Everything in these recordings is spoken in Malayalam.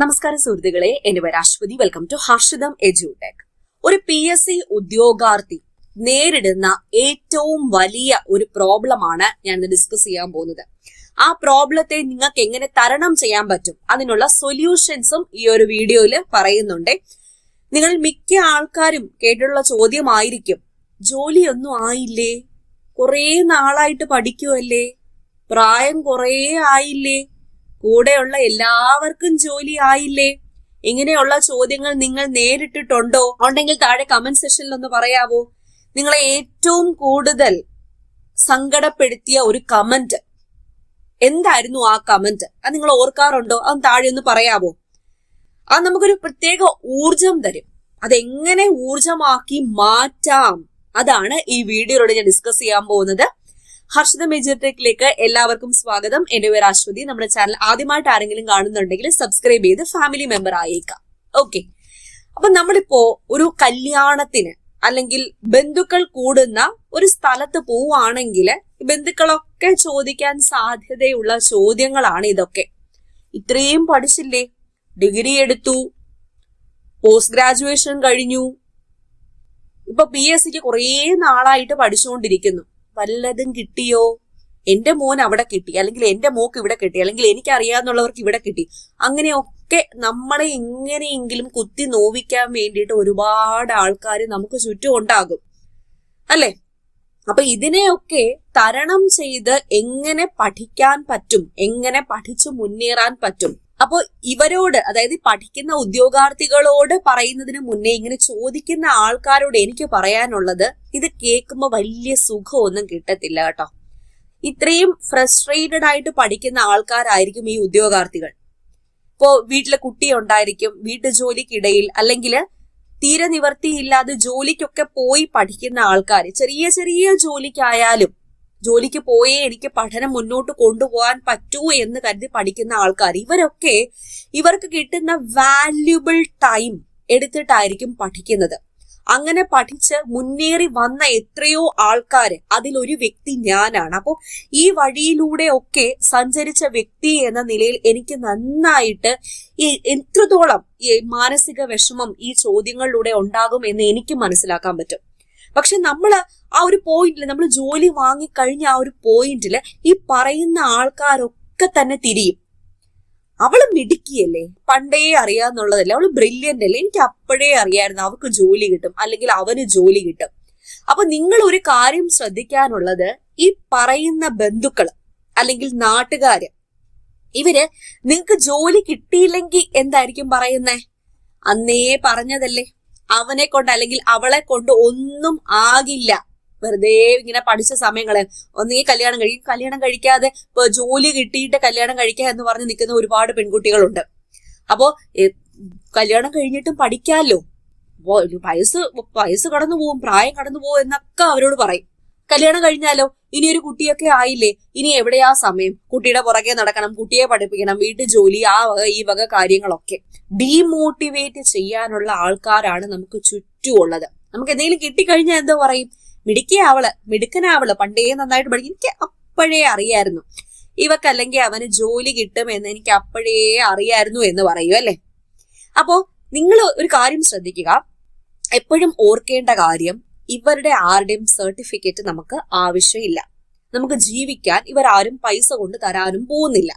നമസ്കാരം സുഹൃത്തുക്കളെ, എന്റെ പേര് Aswathy. Welcome to Harshitham edutech. ഒരു PSC ഉദ്യോഗാർത്ഥി നേരിടുന്ന ഏറ്റവും വലിയ ഒരു പ്രോബ്ലമാണ് ഞാൻ ഇന്ന് ഡിസ്കസ് ചെയ്യാൻ പോകുന്നത്. ആ പ്രോബ്ലത്തെ നിങ്ങൾക്ക് എങ്ങനെ തരണം ചെയ്യാൻ പറ്റും, അതിനുള്ള സൊല്യൂഷൻസും ഈ ഒരു വീഡിയോയിൽ പറയുന്നുണ്ട്. നിങ്ങൾ മിക്ക ആൾക്കാരും കേട്ടിട്ടുള്ള ചോദ്യമായിരിക്കും, ജോലിയൊന്നും ആയില്ലേ, കുറേ നാളായിട്ട് പഠിക്കുമല്ലേ, പ്രായം കുറേ ആയില്ലേ, കൂടെയുള്ള എല്ലാവർക്കും ജോലി ആയില്ലേ? ഇങ്ങനെയുള്ള ചോദ്യങ്ങൾ നിങ്ങൾ നേരിട്ടിട്ടുണ്ടോ? ഉണ്ടെങ്കിൽ താഴെ കമന്റ് സെക്ഷനിൽ ഒന്ന് പറയാവോ? നിങ്ങളെ ഏറ്റവും കൂടുതൽ സങ്കടപ്പെടുത്തിയ ഒരു കമന്റ് എന്തായിരുന്നു? ആ കമന്റ് അത് നിങ്ങൾ ഓർക്കാറുണ്ടോ? അത് താഴെ ഒന്ന് പറയാവോ? അത് നമുക്കൊരു പ്രത്യേക ഊർജം തരും. അതെങ്ങനെ ഊർജമാക്കി മാറ്റാം, അതാണ് ഈ വീഡിയോയിലൂടെ ഞാൻ ഡിസ്കസ് ചെയ്യാൻ പോകുന്നത്. ഹർഷിതം എഡ്യൂടെക്കിലേക്ക് എല്ലാവർക്കും സ്വാഗതം. എന്റെ പേര് അശ്വതി. നമ്മുടെ ചാനൽ ആദ്യമായിട്ട് ആരെങ്കിലും കാണുന്നുണ്ടെങ്കിൽ സബ്സ്ക്രൈബ് ചെയ്ത് ഫാമിലി മെമ്പർ ആയേക്കാം. ഓക്കെ, അപ്പൊ നമ്മളിപ്പോ ഒരു കല്യാണത്തിന് അല്ലെങ്കിൽ ബന്ധുക്കൾ കൂടുന്ന ഒരു സ്ഥലത്ത് പോവുകയാണെങ്കിൽ ബന്ധുക്കളൊക്കെ ചോദിക്കാൻ സാധ്യതയുള്ള ചോദ്യങ്ങളാണ് ഇതൊക്കെ. ഇത്രയും പഠിച്ചില്ലേ, ഡിഗ്രി എടുത്തു, പോസ്റ്റ് ഗ്രാജുവേഷൻ കഴിഞ്ഞു, ഇപ്പൊ PSCക്ക് കുറേ നാളായിട്ട് പഠിച്ചുകൊണ്ടിരിക്കുന്നു, വല്ലതും കിട്ടിയോ? എന്റെ മോൻ അവിടെ കിട്ടി, അല്ലെങ്കിൽ എന്റെ മോക്ക് ഇവിടെ കിട്ടി, അല്ലെങ്കിൽ എനിക്കറിയാവുന്നവർക്ക് ഇവിടെ കിട്ടി. അങ്ങനെയൊക്കെ നമ്മളെ എങ്ങനെയെങ്കിലും കുത്തി നോവിക്കാൻ വേണ്ടിയിട്ട് ഒരുപാട് ആൾക്കാർ നമുക്ക് ചുറ്റും ഉണ്ടാകും, അല്ലെ? അപ്പൊ ഇതിനെയൊക്കെ തരണം ചെയ്ത് എങ്ങനെ പഠിക്കാൻ പറ്റും, എങ്ങനെ പഠിച്ചു മുന്നേറാൻ പറ്റും? അപ്പൊ ഇവരോട്, അതായത് പഠിക്കുന്ന ഉദ്യോഗാർത്ഥികളോട് പറയുന്നതിന് മുന്നേ ഇങ്ങനെ ചോദിക്കുന്ന ആൾക്കാരോട് എനിക്ക് പറയാനുള്ളത്, ഇത് കേൾക്കുമ്പോൾ വലിയ സുഖമൊന്നും കിട്ടത്തില്ല കേട്ടോ. ഇത്രയും ഫ്രസ്ട്രേറ്റഡ് ആയിട്ട് പഠിക്കുന്ന ആൾക്കാരായിരിക്കും ഈ ഉദ്യോഗാർത്ഥികൾ. ഇപ്പോ വീട്ടിലെ കുട്ടി ഉണ്ടായിരിക്കും, വീട്ടു ജോലിക്കിടയിൽ അല്ലെങ്കിൽ തീരെ നിവർത്തിയില്ലാതെ ജോലിക്കൊക്കെ പോയി പഠിക്കുന്ന ആൾക്കാർ, ചെറിയ ചെറിയ ജോലിക്കായാലും ജോലിക്ക് പോയേ എനിക്ക് പഠനം മുന്നോട്ട് കൊണ്ടുപോകാൻ പറ്റൂ എന്ന് കരുതി പഠിക്കുന്ന ആൾക്കാർ, ഇവർക്ക് കിട്ടുന്ന വാല്യുബിൾ ടൈം എടുത്തിട്ടായിരിക്കും പഠിക്കുന്നത്. അങ്ങനെ പഠിച്ച് മുന്നേറി വന്ന എത്രയോ ആൾക്കാര്, അതിലൊരു വ്യക്തി ഞാനാണ്. അപ്പോൾ ഈ വഴിയിലൂടെ ഒക്കെ സഞ്ചരിച്ച വ്യക്തി എന്ന നിലയിൽ എനിക്ക് നന്നായിട്ട് എത്രത്തോളം ഈ മാനസിക വിഷമം ഈ ചോദ്യങ്ങളിലൂടെ ഉണ്ടാകും എന്ന് എനിക്ക് മനസ്സിലാക്കാൻ പറ്റും. പക്ഷെ നമ്മള് ആ ഒരു പോയിന്റിൽ, നമ്മൾ ജോലി വാങ്ങിക്കഴിഞ്ഞ ആ ഒരു പോയിന്റില് ഈ പറയുന്ന ആൾക്കാരൊക്കെ തന്നെ തിരിയും. അവള് മിടുക്കിയല്ലേ, പണ്ടേ അറിയാന്നുള്ളതല്ലേ, അവള് ബ്രില്യന്റ് അല്ലേ, എനിക്ക് അപ്പോഴേ അറിയായിരുന്നു അവൾക്ക് ജോലി കിട്ടും, അല്ലെങ്കിൽ അവന് ജോലി കിട്ടും. അപ്പൊ നിങ്ങൾ ഒരു കാര്യം ശ്രദ്ധിക്കാനുള്ളത്, ഈ പറയുന്ന ബന്ധുക്കള് അല്ലെങ്കിൽ നാട്ടുകാര്, ഇവര് നിങ്ങക്ക് ജോലി കിട്ടിയില്ലെങ്കിൽ എന്തായിരിക്കും പറയുന്നേ? അന്നേ പറഞ്ഞതല്ലേ, അവനെ കൊണ്ട് അല്ലെങ്കിൽ അവളെ കൊണ്ട് ഒന്നും ആകില്ല, വെറുതെ ഇങ്ങനെ പഠിച്ച സമയങ്ങളെ ഒന്നീ കല്യാണം കഴിക്കും, കല്യാണം കഴിക്കാതെ ഇപ്പൊ ജോലി കിട്ടിയിട്ട് കല്യാണം കഴിക്കുക എന്ന് പറഞ്ഞ് നിൽക്കുന്ന ഒരുപാട് പെൺകുട്ടികളുണ്ട്. അപ്പോ കല്യാണം കഴിഞ്ഞിട്ടും പഠിക്കാമല്ലോ, വയസ്സ് കടന്നു പോവും, പ്രായം കടന്നു പോവും എന്നൊക്കെ അവരോട് പറയും. കല്യാണം കഴിഞ്ഞാലോ, ഇനി ഒരു കുട്ടിയൊക്കെ ആയില്ലേ, ഇനി എവിടെയാ സമയം, കുട്ടിയുടെ പുറകെ നടക്കണം, കുട്ടിയെ പഠിപ്പിക്കണം, വീട്ടു ജോലി, ആ വക ഈ വക കാര്യങ്ങളൊക്കെ ഡീമോട്ടിവേറ്റ് ചെയ്യാനുള്ള ആൾക്കാരാണ് നമുക്ക് ചുറ്റുമുള്ളത്. നമുക്ക് എന്തെങ്കിലും കിട്ടിക്കഴിഞ്ഞാൽ എന്താ പറയും? മിടുക്കനാവള്, പണ്ടേ നന്നായിട്ട് പഠിക്കും, എനിക്ക് അപ്പോഴേ അറിയായിരുന്നു, ഇവക്കല്ലെങ്കിൽ അവന് ജോലി കിട്ടുമെന്ന് എനിക്ക് അപ്പോഴേ അറിയായിരുന്നു എന്ന് പറയൂ, അല്ലെ? അപ്പോ നിങ്ങൾ ഒരു കാര്യം ശ്രദ്ധിക്കുക, എപ്പോഴും ഓർക്കേണ്ട കാര്യം, ഇവരുടെ ആരുടെയും സർട്ടിഫിക്കറ്റ് നമുക്ക് ആവശ്യമില്ല. നമുക്ക് ജീവിക്കാൻ ഇവരാരും പൈസ കൊണ്ട് തരാനും പോകുന്നില്ല.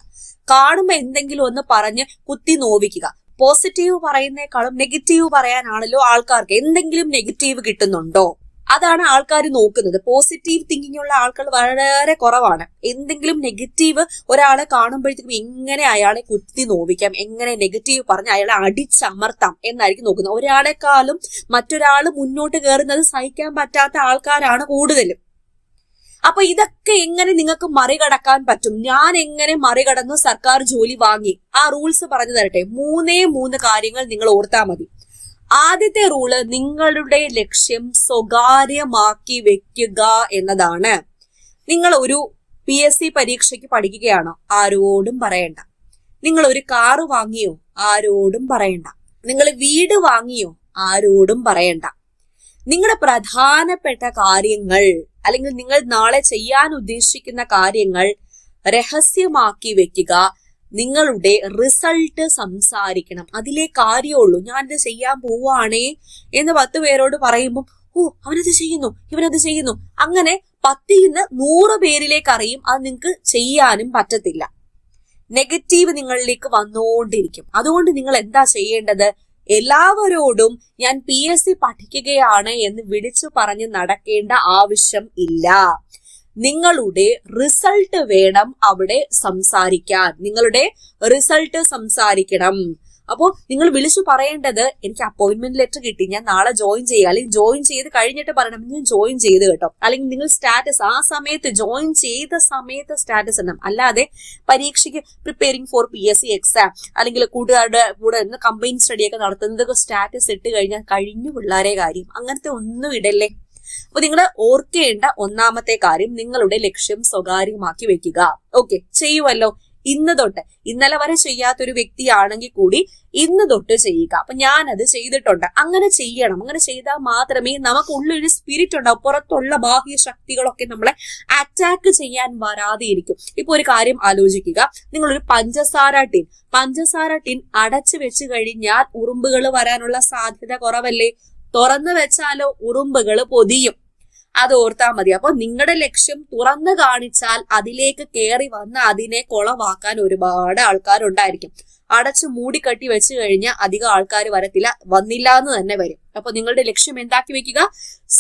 കാണുമ്പോ എന്തെങ്കിലും ഒന്ന് പറഞ്ഞ് കുത്തി നോവിക്കുക. പോസിറ്റീവ് പറയുന്നേക്കാളും നെഗറ്റീവ് പറയാനാണല്ലോ ആൾക്കാർക്ക്. എന്തെങ്കിലും നെഗറ്റീവ് കിട്ടുന്നുണ്ടോ, അതാണ് ആൾക്കാർ നോക്കുന്നത്. പോസിറ്റീവ് തിങ്കിങ് ഉള്ള ആൾക്കാർ വളരെ കുറവാണ്. എന്തെങ്കിലും നെഗറ്റീവ് ഒരാളെ കാണുമ്പോഴത്തേക്കും എങ്ങനെ അയാളെ കുത്തി നോവിക്കാം, എങ്ങനെ നെഗറ്റീവ് പറഞ്ഞ് അയാളെ അടിച്ചമർത്താം എന്നായിരിക്കും നോക്കുന്നത്. ഒരാളെക്കാളും മറ്റൊരാൾ മുന്നോട്ട് കയറുന്നത് സഹിക്കാൻ പറ്റാത്ത ആൾക്കാരാണ് കൂടുതലും. അപ്പൊ ഇതൊക്കെ എങ്ങനെ നിങ്ങൾക്ക് മറികടക്കാൻ പറ്റും? ഞാൻ എങ്ങനെ മറികടന്നു സർക്കാർ ജോലി വാങ്ങി? ആ റൂൾസ് പറഞ്ഞു തരട്ടെ. 3 കാര്യങ്ങൾ നിങ്ങൾ ഓർത്താൽ മതി. ആദ്യത്തെ റൂള്, നിങ്ങളുടെ ലക്ഷ്യം സ്വകാര്യമാക്കി വെക്കുക എന്നതാണ്. നിങ്ങൾ ഒരു PSC പരീക്ഷയ്ക്ക് പഠിക്കുകയാണോ? ആരോടും പറയണ്ട. നിങ്ങൾ ഒരു കാറ് വാങ്ങിയോ? ആരോടും പറയണ്ട. നിങ്ങൾ വീട് വാങ്ങിയോ? ആരോടും പറയണ്ട. നിങ്ങളുടെ പ്രധാനപ്പെട്ട കാര്യങ്ങൾ അല്ലെങ്കിൽ നിങ്ങൾ നാളെ ചെയ്യാൻ ഉദ്ദേശിക്കുന്ന കാര്യങ്ങൾ രഹസ്യമാക്കി വെക്കുക. നിങ്ങളുടെ റിസൾട്ട് സംസാരിക്കണം. അതിലേ കാര്യമുള്ളൂ. ഞാനിത് ചെയ്യാൻ പോവാണേ എന്ന് 10 പേരോട് പറയുമ്പോൾ അവനത് ചെയ്യുന്നു, ഇവനത് ചെയ്യുന്നു, അങ്ങനെ 10 100 പേരിലേക്ക് അറിയും. അത് നിങ്ങൾക്ക് ചെയ്യാനും പറ്റത്തില്ല. നെഗറ്റീവ് നിങ്ങളിലേക്ക് വന്നുകൊണ്ടിരിക്കും. അതുകൊണ്ട് നിങ്ങൾ എന്താ ചെയ്യേണ്ടത്? എല്ലാവരോടും ഞാൻ PSC പഠിക്കുകയാണ് എന്ന് വിളിച്ചു പറഞ്ഞ് നടക്കേണ്ട ആവശ്യം ഇല്ല. നിങ്ങളുടെ റിസൾട്ട് വേണം അവിടെ സംസാരിക്കാൻ. നിങ്ങളുടെ റിസൾട്ട് സംസാരിക്കണം. അപ്പോൾ നിങ്ങൾ വിളിച്ചു പറയേണ്ടത് എനിക്ക് അപ്പോയിന്റ്മെന്റ് ലെറ്റർ കിട്ടി, ഞാൻ നാളെ ജോയിൻ ചെയ്യുക, അല്ലെങ്കിൽ ജോയിൻ ചെയ്ത് കഴിഞ്ഞിട്ട് പറയണം ഞാൻ ജോയിൻ ചെയ്ത് കേട്ടോ. അല്ലെങ്കിൽ നിങ്ങൾ സ്റ്റാറ്റസ് ആ സമയത്ത് ജോയിൻ ചെയ്ത സമയത്ത് സ്റ്റാറ്റസ് ഇടണം. അല്ലാതെ പരീക്ഷയ്ക്ക് പ്രിപ്പയറിംഗ് ഫോർ PSC എക്സാം അല്ലെങ്കിൽ കൂട്ടുകാരുടെ കൂടെ കമ്പൈൻ സ്റ്റഡിയൊക്കെ നടത്തുന്നതൊക്കെ സ്റ്റാറ്റസ് ഇട്ട് കഴിഞ്ഞാൽ കഴിഞ്ഞു പിള്ളേരെ കാര്യം. അങ്ങനത്തെ ഒന്നും ഇടല്ലേ. അപ്പൊ നിങ്ങൾ ഓർക്കേണ്ട ഒന്നാമത്തെ കാര്യം, നിങ്ങളുടെ ലക്ഷ്യം സ്വകാര്യമാക്കി വെക്കുക. ഓക്കെ, ചെയ്യുമല്ലോ. ഇന്ന് തൊട്ട്, ഇന്നലെ വരെ ചെയ്യാത്തൊരു വ്യക്തിയാണെങ്കിൽ കൂടി ഇന്ന് തൊട്ട് ചെയ്യുക. അപ്പൊ ഞാനത് ചെയ്തിട്ടുണ്ട്. അങ്ങനെ ചെയ്യണം. അങ്ങനെ ചെയ്താൽ മാത്രമേ നമുക്കുള്ളൊരു സ്പിരിറ്റ് ഉണ്ടാവും. പുറത്തുള്ള ബാഹ്യ ശക്തികളൊക്കെ നമ്മളെ അറ്റാക്ക് ചെയ്യാൻ വരാതെ ഇരിക്കും. ഇപ്പൊ ഒരു കാര്യം ആലോചിക്കുക. നിങ്ങളൊരു പഞ്ചസാര ടിൻ അടച്ചു വെച്ച് കഴിഞ്ഞാൽ ഉറുമ്പുകൾ വരാനുള്ള സാധ്യത കുറവല്ലേ? തുറന്നു വെച്ചാലോ ഉറുമ്പുകൾ പൊതിയും. അത് ഓർത്താൽ മതി. അപ്പൊ നിങ്ങളുടെ ലക്ഷ്യം തുറന്നു കാണിച്ചാൽ അതിലേക്ക് കയറി വന്ന് അതിനെ കൊളവാക്കാൻ ഒരുപാട് ആൾക്കാരുണ്ടായിരിക്കും. അടച്ചു മൂടിക്കട്ടി വെച്ച് കഴിഞ്ഞാൽ അധികം ആൾക്കാർ വന്നില്ല എന്ന് തന്നെ വരും. അപ്പൊ നിങ്ങളുടെ ലക്ഷ്യം എന്താക്കി വെക്കുക?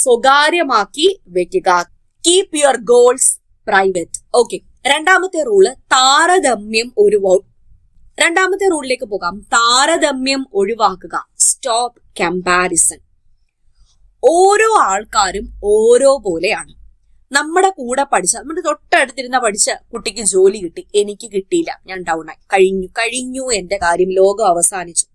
സ്വകാര്യമാക്കി വെക്കുക. Keep your goals private. Okay, രണ്ടാമത്തെ റൂള് താരതമ്യം രണ്ടാമത്തെ റൂളിലേക്ക് പോകാം. താരതമ്യം ഒഴിവാക്കുക. Stop comparison. ഓരോ ആൾക്കാരും ഓരോ പോലെയാണ്. നമ്മുടെ കൂടെ നമ്മുടെ തൊട്ടടുത്തിരുന്ന പഠിച്ച കുട്ടിക്ക് ജോലി കിട്ടി, എനിക്ക് കിട്ടിയില്ല, ഞാൻ ഡൗൺ ആയി, കഴിഞ്ഞു എന്റെ കാര്യം, ലോകം അവസാനിച്ചു.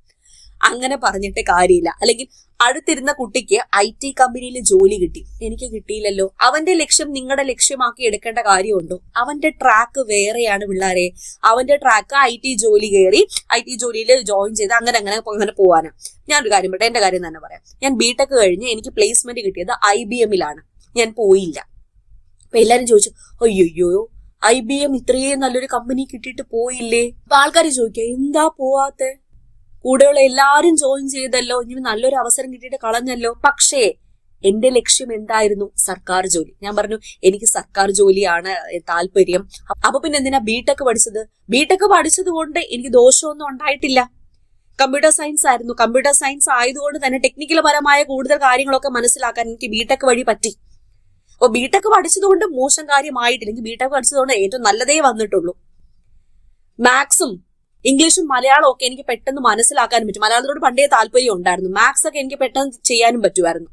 അങ്ങനെ പറഞ്ഞിട്ട് കാര്യമില്ല. അല്ലെങ്കിൽ അടുത്തിരുന്ന കുട്ടിക്ക് IT കമ്പനിയിൽ ജോലി കിട്ടി, എനിക്ക് കിട്ടിയില്ലല്ലോ. അവന്റെ ലക്ഷ്യം നിങ്ങളുടെ ലക്ഷ്യമാക്കി എടുക്കേണ്ട കാര്യമുണ്ടോ? അവന്റെ ട്രാക്ക് വേറെയാണ് പിള്ളേരെ. അവന്റെ ട്രാക്ക് IT ജോലി കയറി, IT ജോലിയിൽ ജോയിൻ ചെയ്ത് അങ്ങനെ പോവാനാ. ഞാനൊരു കാര്യം പറയട്ടെ, എന്റെ കാര്യം തന്നെ പറയാം. ഞാൻ BTech കഴിഞ്ഞ് എനിക്ക് പ്ലേസ്മെന്റ് കിട്ടിയത് IBM-ലാണ്. ഞാൻ പോയില്ല. അപ്പൊ എല്ലാരും ചോദിച്ചു, അയ്യോ IBM ഇത്രയും നല്ലൊരു കമ്പനി കിട്ടിയിട്ട് പോയില്ലേ? അപ്പൊ ആൾക്കാർ ചോദിക്കുക, എന്താ പോവാത്തെ? കൂടെയുള്ള എല്ലാരും ജോയിൻ ചെയ്തല്ലോ, ഇങ്ങനെ നല്ലൊരു അവസരം കിട്ടിയിട്ട് കളഞ്ഞല്ലോ. പക്ഷേ എന്റെ ലക്ഷ്യം എന്തായിരുന്നു? സർക്കാർ ജോലി. ഞാൻ പറഞ്ഞു എനിക്ക് സർക്കാർ ജോലിയാണ് താല്പര്യം. അപ്പൊ പിന്നെ എന്തിനാ BTech പഠിച്ചത്? BTech പഠിച്ചത് കൊണ്ട് എനിക്ക് ദോഷമൊന്നും ഉണ്ടായിട്ടില്ല. കമ്പ്യൂട്ടർ സയൻസ് ആയിരുന്നു. കമ്പ്യൂട്ടർ സയൻസ് ആയതുകൊണ്ട് തന്നെ ടെക്നിക്കൽ പരമായ കൂടുതൽ കാര്യങ്ങളൊക്കെ മനസ്സിലാക്കാൻ എനിക്ക് BTech വഴി പറ്റി. അപ്പൊ BTech പഠിച്ചതുകൊണ്ട് മോശം കാര്യമായിട്ടില്ല. എനിക്ക് BTech പഠിച്ചതുകൊണ്ട് ഏറ്റവും നല്ലതേ വന്നിട്ടുള്ളൂ. മാത്സും ഇംഗ്ലീഷും മലയാളവും ഒക്കെ എനിക്ക് പെട്ടെന്ന് മനസ്സിലാക്കാനും പറ്റും. മലയാളത്തോട് പണ്ടേ താല്പര്യം ഉണ്ടായിരുന്നു. മാത്സ് ഒക്കെ എനിക്ക് പെട്ടെന്ന് ചെയ്യാനും പറ്റുമായിരുന്നു.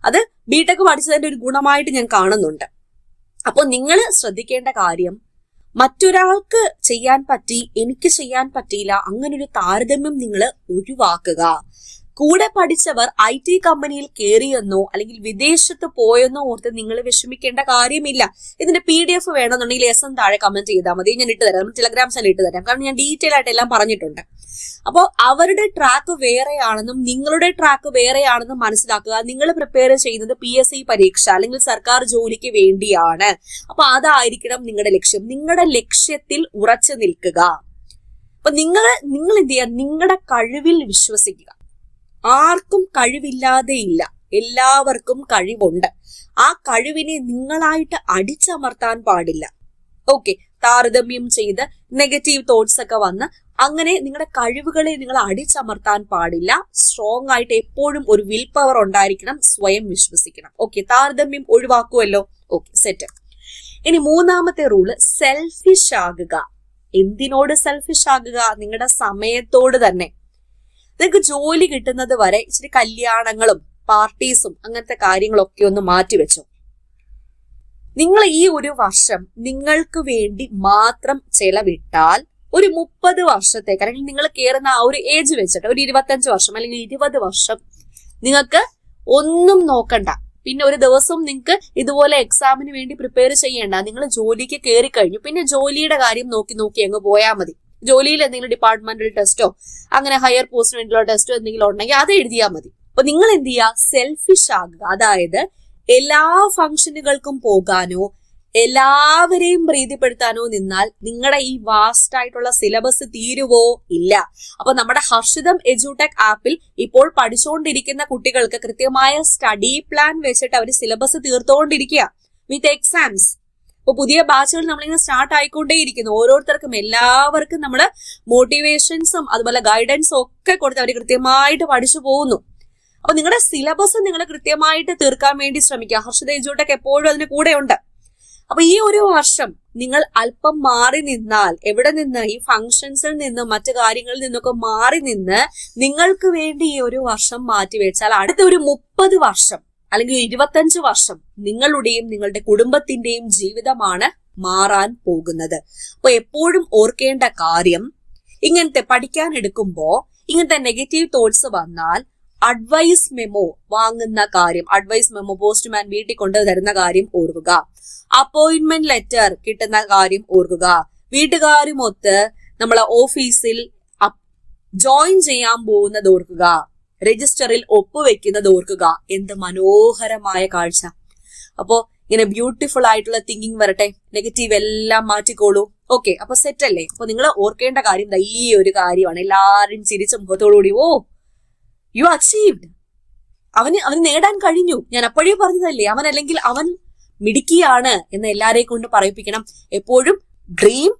അത് BTech പഠിച്ചതിന്റെ ഒരു ഗുണമായിട്ട് ഞാൻ കാണുന്നുണ്ട്. അപ്പോൾ നിങ്ങൾ ശ്രദ്ധിക്കേണ്ട കാര്യം, മറ്റൊരാൾക്ക് ചെയ്യാൻ പറ്റി, എനിക്ക് ചെയ്യാൻ പറ്റിയില്ല, അങ്ങനൊരു താരതമ്യം നിങ്ങൾ ഒഴിവാക്കുക. കൂടെ പഠിച്ചവർ IT കമ്പനിയിൽ കയറിയെന്നോ അല്ലെങ്കിൽ വിദേശത്ത് പോയെന്നോ ഓർത്ത് നിങ്ങൾ വിഷമിക്കേണ്ട കാര്യമില്ല. ഇതിന്റെ PDF വേണമെന്നുണ്ടെങ്കിൽ SM താഴെ കമന്റ് ചെയ്താൽ മതി, ഞാൻ ഇട്ട് തരാം. ടെലഗ്രാം ചാനൽ ഇട്ട് തരാം. കാരണം ഞാൻ ഡീറ്റെയിൽ ആയിട്ട് എല്ലാം പറഞ്ഞിട്ടുണ്ട്. അപ്പോൾ അവരുടെ ട്രാക്ക് വേറെയാണെന്നും നിങ്ങളുടെ ട്രാക്ക് വേറെയാണെന്നും മനസ്സിലാക്കുക. നിങ്ങൾ പ്രിപ്പയർ ചെയ്യുന്നത് PSC പരീക്ഷ അല്ലെങ്കിൽ സർക്കാർ ജോലിക്ക് വേണ്ടിയാണ്. അപ്പൊ അതായിരിക്കണം നിങ്ങളുടെ ലക്ഷ്യം. നിങ്ങളുടെ ലക്ഷ്യത്തിൽ ഉറച്ചു നിൽക്കുക. അപ്പൊ നിങ്ങൾ എന്ത് ചെയ്യുക? നിങ്ങളുടെ കഴിവിൽ വിശ്വസിക്കുക. ആർക്കും കഴിവില്ലാതെ ഇല്ല, എല്ലാവർക്കും കഴിവുണ്ട്. ആ കഴിവിനെ നിങ്ങളായിട്ട് അടിച്ചമർത്താൻ പാടില്ല. ഓക്കെ, താരതമ്യം ചെയ്ത് നെഗറ്റീവ് തോട്ട്സ് ഒക്കെ വന്ന് അങ്ങനെ നിങ്ങളുടെ കഴിവുകളെ നിങ്ങൾ അടിച്ചമർത്താൻ പാടില്ല. സ്ട്രോങ് ആയിട്ട് എപ്പോഴും ഒരു വിൽ പവർ ഉണ്ടായിരിക്കണം. സ്വയം വിശ്വസിക്കണം. ഓക്കെ, താരതമ്യം ഒഴിവാക്കുമല്ലോ. Okay, set. ഇനി മൂന്നാമത്തെ റൂള്, സെൽഫിഷ് ആകുക. എന്തിനോട് സെൽഫിഷ് ആകുക? നിങ്ങളുടെ സമയത്തോട് തന്നെ. നിങ്ങൾക്ക് ജോലി കിട്ടുന്നത് വരെ ഇച്ചിരി കല്യാണങ്ങളും പാർട്ടീസും അങ്ങനത്തെ കാര്യങ്ങളൊക്കെ ഒന്ന് മാറ്റിവെച്ചോ. നിങ്ങൾ ഈ ഒരു വർഷം നിങ്ങൾക്ക് വേണ്ടി മാത്രം ചെലവിട്ടാൽ ഒരു 30 വർഷത്തേക്ക്, അല്ലെങ്കിൽ നിങ്ങൾ കയറുന്ന ആ ഒരു ഏജ് വെച്ചിട്ട് ഒരു 25 വർഷം അല്ലെങ്കിൽ 20 വർഷം നിങ്ങൾക്ക് ഒന്നും നോക്കണ്ട. പിന്നെ ഒരു ദിവസം നിങ്ങൾക്ക് ഇതുപോലെ എക്സാമിന് വേണ്ടി പ്രിപ്പയർ ചെയ്യേണ്ട. നിങ്ങൾ ജോലിക്ക് കയറി കഴിഞ്ഞു, പിന്നെ ജോലിയുടെ കാര്യം നോക്കി അങ്ങ് പോയാൽ മതി. ജോലിയിൽ എന്തെങ്കിലും ഡിപ്പാർട്ട്മെന്റൽ ടെസ്റ്റോ അങ്ങനെ ഹയർ പോസ്റ്റിന് വേണ്ടിയുള്ള ടെസ്റ്റോ എന്തെങ്കിലും ഉണ്ടെങ്കിൽ അത് എഴുതിയാൽ മതി. അപ്പൊ നിങ്ങൾ എന്ത് ചെയ്യുക? സെൽഫിഷ് ആകുക. അതായത് എല്ലാ ഫംഗ്ഷനുകൾക്കും പോകാനോ എല്ലാവരെയും പ്രീതിപ്പെടുത്താനോ നിന്നാൽ നിങ്ങളുടെ ഈ വാസ്റ്റ് ആയിട്ടുള്ള സിലബസ് തീരുവോ? ഇല്ല. അപ്പൊ നമ്മുടെ ഹർഷിതം എഡ്യൂടെക് ആപ്പിൽ ഇപ്പോൾ പഠിച്ചുകൊണ്ടിരിക്കുന്ന കുട്ടികൾക്ക് കൃത്യമായ സ്റ്റഡി പ്ലാൻ വെച്ചിട്ട് അവർ സിലബസ് തീർത്തുകൊണ്ടിരിക്കുക വിത്ത് എക്സാംസ്. ഇപ്പൊ പുതിയ ബാച്ചുകൾ നമ്മളിങ്ങനെ സ്റ്റാർട്ട് ആയിക്കൊണ്ടേയിരിക്കുന്നു. ഓരോരുത്തർക്കും എല്ലാവർക്കും നമ്മൾ മോട്ടിവേഷൻസും അതുപോലെ ഗൈഡൻസും ഒക്കെ കൊടുത്ത് അവർ കൃത്യമായിട്ട് പഠിച്ചു പോകുന്നു. അപ്പൊ നിങ്ങളുടെ സിലബസ് നിങ്ങൾ കൃത്യമായിട്ട് തീർക്കാൻ വേണ്ടി ശ്രമിക്കുക. ഹർഷിത എഡ്യൂടെക് എപ്പോഴും അതിന് കൂടെ ഉണ്ട്. അപ്പൊ ഈ ഒരു വർഷം നിങ്ങൾ അല്പം മാറി നിന്നാൽ, എവിടെ നിന്ന്, ഈ ഫങ്ഷൻസിൽ നിന്നും മറ്റു കാര്യങ്ങളിൽ നിന്നൊക്കെ മാറി നിന്ന് നിങ്ങൾക്ക് വേണ്ടി ഈ ഒരു വർഷം മാറ്റിവെച്ചാൽ അടുത്ത ഒരു 30 വർഷം അല്ലെങ്കിൽ 25 വർഷം നിങ്ങളുടെയും നിങ്ങളുടെ കുടുംബത്തിന്റെയും ജീവിതമാണ് മാറാൻ പോകുന്നത്. അപ്പൊ എപ്പോഴും ഓർക്കേണ്ട കാര്യം, ഇങ്ങനത്തെ പഠിക്കാൻ എടുക്കുമ്പോ ഇങ്ങനത്തെ നെഗറ്റീവ് തോട്ട്സ് വന്നാൽ അഡ്വൈസ് മെമ്മോ വാങ്ങുന്ന കാര്യം, അഡ്വൈസ് മെമ്മോ പോസ്റ്റ്മാൻ വീട്ടിൽ കൊണ്ട് തരുന്ന കാര്യം ഓർക്കുക. അപ്പോയിന്റ്മെന്റ് ലെറ്റർ കിട്ടുന്ന കാര്യം ഓർക്കുക. വീട്ടുകാരുമൊത്ത് നമ്മളെ ഓഫീസിൽ ജോയിൻ ചെയ്യാൻ പോകുന്നത് ഓർക്കുക. രജിസ്റ്ററിൽ ഒപ്പുവെക്കുന്നത് ഓർക്കുക. എന്ത് മനോഹരമായ കാഴ്ച. അപ്പോ ഇങ്ങനെ ബ്യൂട്ടിഫുൾ ആയിട്ടുള്ള തിങ്കിങ് വരട്ടെ. നെഗറ്റീവ് എല്ലാം മാറ്റിക്കോളൂ. ഓക്കെ, അപ്പൊ സെറ്റ് അല്ലേ? അപ്പൊ നിങ്ങൾ ഓർക്കേണ്ട കാര്യം ഈ ഒരു കാര്യമാണ്. എല്ലാവരും ചിരിച്ച മുഖത്തോടുകൂടി ഓ യു അച്ചീവ്ഡ്, അവന് നേടാൻ കഴിഞ്ഞു. ഞാൻ അപ്പോഴേ പറഞ്ഞതല്ലേ, അവൻ അല്ലെങ്കിൽ അവൻ മിടുക്കിയാണ് എന്ന് എല്ലാരെയും കൊണ്ട് പറയിപ്പിക്കണം. എപ്പോഴും ഡ്രീം,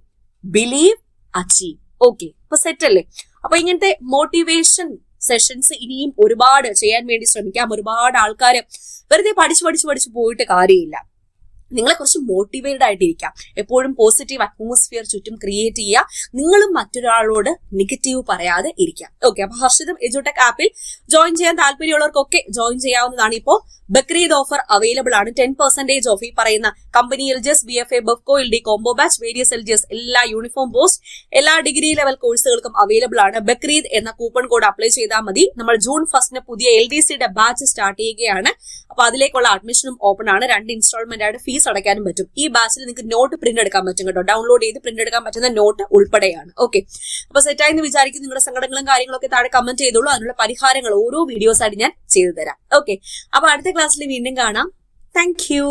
ബിലീവ്, അച്ചീവ്. ഓക്കെ, അപ്പൊ സെറ്റ് അല്ലേ? അപ്പൊ ഇങ്ങനത്തെ മോട്ടിവേഷൻ സെഷൻസ് ഇനിയും ഒരുപാട് ചെയ്യാൻ വേണ്ടി ശ്രമിക്കാം. ഒരുപാട് ആൾക്കാര് വെറുതെ പഠിച്ചു പോയിട്ട് കാര്യമില്ല. നിങ്ങളെ കുറച്ച് മോട്ടിവേറ്റഡ് ആയിട്ടിരിക്കാം. എപ്പോഴും പോസിറ്റീവ് അറ്റ്മോസ്ഫിയർ ചുറ്റും ക്രിയേറ്റ് ചെയ്യുക. നിങ്ങളും മറ്റൊരാളോട് നെഗറ്റീവ് പറയാതെ ഇരിക്കാം. ഓക്കെ, അപ്പൊ ഹർഷിതം എഡ്യൂടെക് ആപ്പിൽ ജോയിൻ ചെയ്യാൻ താല്പര്യമുള്ളവർക്കൊക്കെ ജോയിൻ ചെയ്യാവുന്നതാണ്. ഇപ്പോൾ ബക്രീദ് ഓഫർ അവൈലബിൾ ആണ്. 10% ഓഫ് ഈ പറയുന്ന company LGS, BFA, Bevco, LD combo batch, various LGS എല്ലാ യൂണിഫോം പോസ്റ്റ്, എല്ലാ ഡിഗ്രി ലെവൽ കോഴ്സുകൾക്കും അവൈലബിൾ ആണ്. ബക്രീദ് എന്ന കൂപ്പൺ കോഡ് അപ്ലൈ ചെയ്താൽ മതി. നമ്മൾ ജൂൺ 1 പുതിയ LDCയുടെ ബാച്ച് സ്റ്റാർട്ട് ചെയ്യുകയാണ്. അപ്പൊ അതിലേക്കുള്ള അഡ്മിഷനും ഓപ്പൺ ആണ്. 2 ഇൻസ്റ്റാൾമെന്റ് ആയിട്ട് ഫീസ് അടയ്ക്കാനും പറ്റും. ഈ ബാച്ചിൽ നിങ്ങൾക്ക് നോട്ട് പ്രിന്റ് എടുക്കാൻ പറ്റും കേട്ടോ. ഡൗൺലോഡ് ചെയ്ത് പ്രിന്റ് എടുക്കാൻ പറ്റുന്ന നോട്ട് ഉൾപ്പെടെയാണ്. ഓക്കെ, അപ്പൊ സെറ്റായി എന്ന് വിചാരിക്കും. നിങ്ങളുടെ സങ്കടങ്ങളും കാര്യങ്ങളൊക്കെ താഴെ കമന്റ് ചെയ്തോളൂ. അതിനുള്ള പരിഹാരങ്ങൾ ഓരോ വീഡിയോസ് ആയിട്ട് ഞാൻ ചെയ്തു തരാം. ഓക്കെ, അപ്പൊ അടുത്ത ക്ലാസ്സിൽ വീണ്ടും കാണാം. Thank you.